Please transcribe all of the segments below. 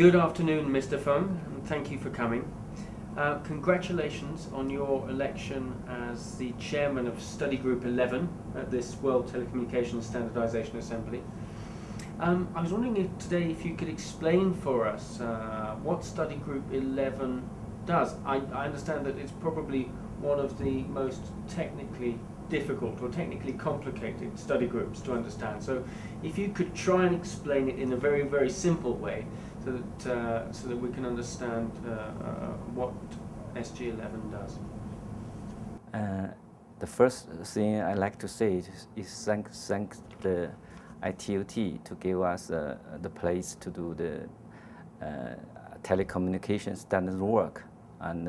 Good afternoon, Mr. Feng, and thank you for coming. Congratulations on your election as the chairman of Study Group 11 at this World Telecommunications Standardization Assembly. I was wondering today if you could explain for us what Study Group 11 does. I understand that it's probably one of the most technically difficult or technically complicated study groups to understand. So if you could try and explain it in a very, very simple way so that we can understand what SG11 does. The first thing I like to say is thank the ITOT to give us the place to do the telecommunication standard work, and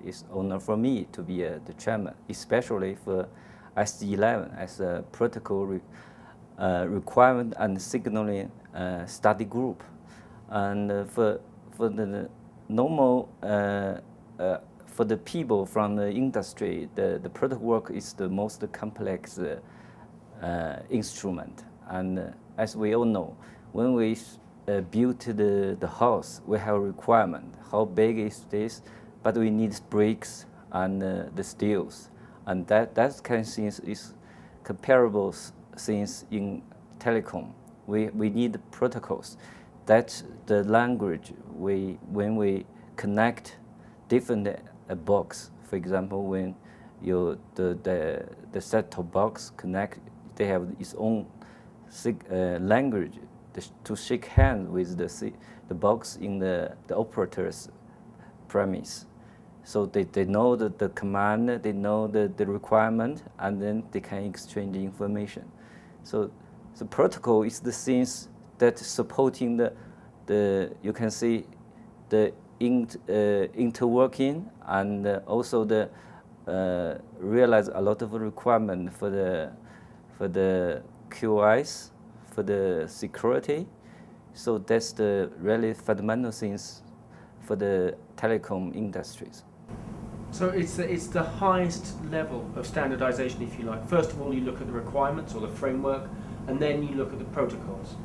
it's honor for me to be the chairman, especially for SG11 as a protocol requirement and signaling study group. And for the normal for the people from the industry, the protocol work is the most complex instrument. And as we all know, when we build the house, we have a requirement. How big is this? But we need bricks and the steels. And that kind of things is comparable things in telecom. We need protocols. That's the language when we connect different box. For example, when the set-top box connect, they have its own language to shake hands with the box in the operator's premise. So they know the command, they know the requirement, and then they can exchange information. So the protocol is the things that supporting the you can see the interworking, and also the realize a lot of requirement for the QoS, for the security. So that's the really fundamental things for the telecom industries. So it's the highest level of standardization, if you like. First of all, you look at the requirements or the framework, and then you look at the protocols.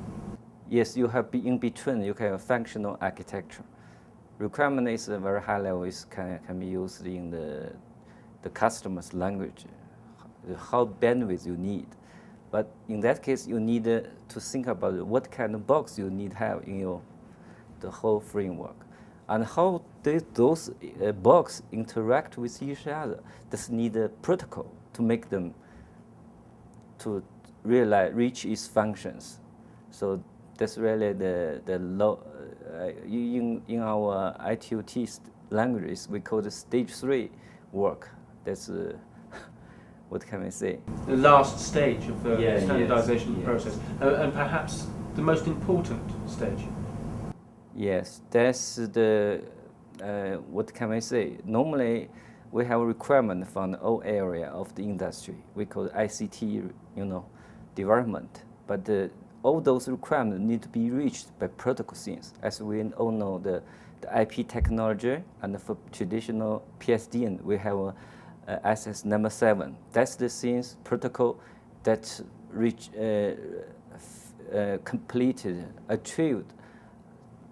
Yes, you have in between, you can have functional architecture. Requirement is a very high level, it can be used in the customer's language, how bandwidth you need. But in that case, you need to think about what kind of box you need to have in the whole framework. And how those boxes interact with each other. This need a protocol to make them to reach its functions. So that's really the low. In our ITOT languages, we call the stage 3 work. That's what can I say? The last stage of the standardization yes. process, and perhaps the most important stage. Yes, that's the, what can I say? Normally, we have a requirement from all area of the industry. We call it ICT, development. But all those requirements need to be reached by protocol things. As we all know, the IP technology, and for traditional PSTN, we have SS number 7. That's the things protocol that completed, achieved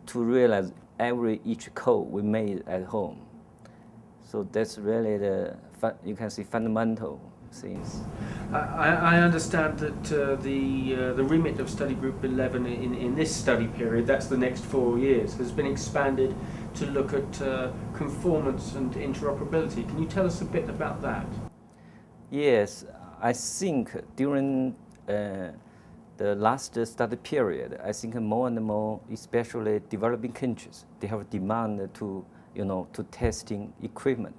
to realize each code we made at home. So that's really you can see fundamental things. I understand that the remit of Study Group 11 in this study period, that's the next 4 years, has been expanded to look at conformance and interoperability. Can you tell us a bit about that? Yes, I think during the last study period, I think more and more, especially developing countries, they have demand to testing equipment,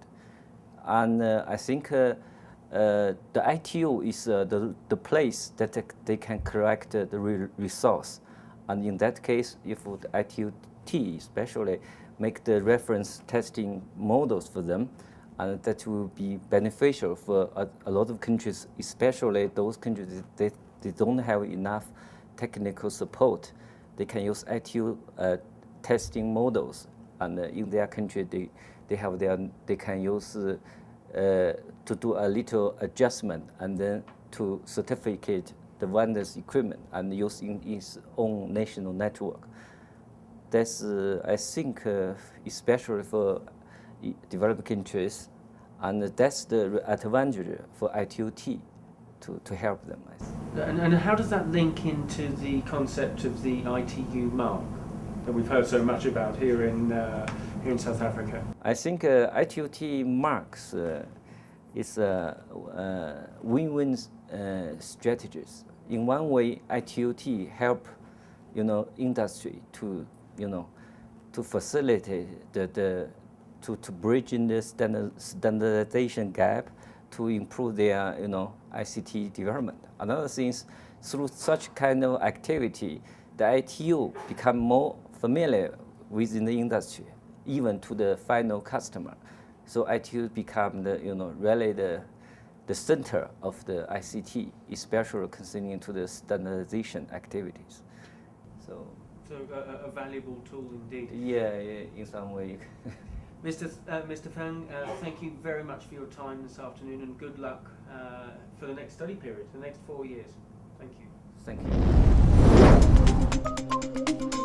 and I think the ITO is the place that they can collect the resource, and in that case, if the ITOT especially make the reference testing models for them, and that will be beneficial for a lot of countries, especially those countries that they don't have enough technical support. They can use ITU testing models, and in their country they can use to do a little adjustment and then to certificate the vendor's equipment and use in its own national network. That's, I think, especially for developing countries, and that's the advantage for ITOT to help them. I think. And how does that link into the concept of the ITU mark that we've heard so much about here in South Africa? I think ITOT marks is win-win strategies. In one way, ITOT help, industry to, to facilitate to bridge in the standardization gap to improve their, ICT development. Another thing is, through such kind of activity, the ITU become more familiar within the industry, even to the final customer. So ITU become the, really the center of the ICT, especially concerning to the standardization activities. So a valuable tool indeed. Yeah, in some way. Mr. Feng, thank you very much for your time this afternoon, and good luck for the next study period, the next 4 years. Thank you. Thank you.